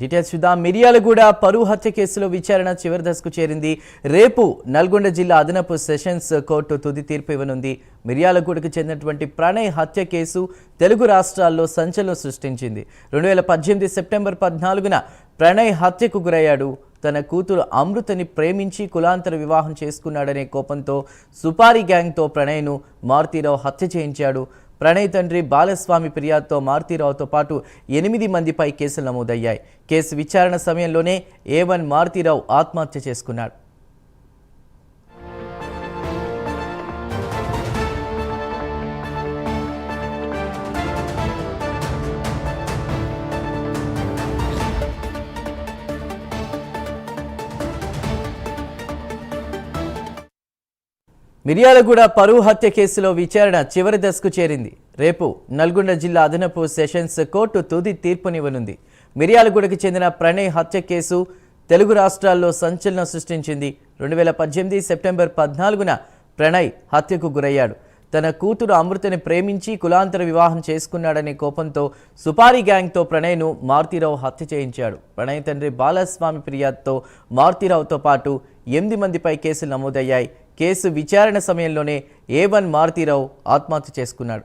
Details చూద్దాం. మిర్యాలగూడ పరువు హత్య కేసులో విచారణ చివరి దశకు చేరింది. రేపు నల్గొండ జిల్లా అదనపు సెషన్స్ కోర్టు తుది తీర్పు ఇవ్వనుంది. మిర్యాలగూడకు చెందినటువంటి ప్రణయ్ హత్య కేసు తెలుగు రాష్ట్రాల్లో సంచలనం సృష్టించింది. 2018 సెప్టెంబర్ 14న ప్రణయ్ హత్యకు గురయ్యాడు. తన కూతురు అమృతని ప్రేమించి కులాంతర వివాహం చేసుకున్నాడనే కోపంతో సుపారీ గ్యాంగ్తో ప్రణయ్ను మారుతీరావు హత్య చేయించాడు. ప్రణయ్ తండ్రి బాలస్వామి ఫిర్యాదుతో మారుతీరావుతో పాటు 8 మందిపై కేసులు నమోదయ్యాయి. కేసు విచారణ సమయంలోనే A1 మారుతీరావు ఆత్మహత్య చేసుకున్నాడు. మిర్యాలగూడ పరువు హత్య కేసులో విచారణ చివరి దశకు చేరింది. రేపు నల్గొండ జిల్లా అదనపు సెషన్స్ కోర్టు తుది తీర్పునివ్వనుంది. మిర్యాలగూడకు చెందిన ప్రణయ్ హత్య కేసు తెలుగు రాష్ట్రాల్లో సంచలనం సృష్టించింది. 2018 సెప్టెంబర్ 14న ప్రణయ్ హత్యకు గురయ్యాడు. తన కూతురు అమృతని ప్రేమించి కులాంతర వివాహం చేసుకున్నాడనే కోపంతో సుపారీ గ్యాంగ్తో ప్రణయ్ను మారుతీరావు హత్య చేయించాడు. ప్రణయ్ తండ్రి బాలస్వామి ఫిర్యాదుతో మారుతీరావుతో పాటు 8 మందిపై కేసులు నమోదయ్యాయి. కేసు విచారణ సమయంలోనే A1 మారుతీరావు ఆత్మహత్య చేసుకున్నాడు.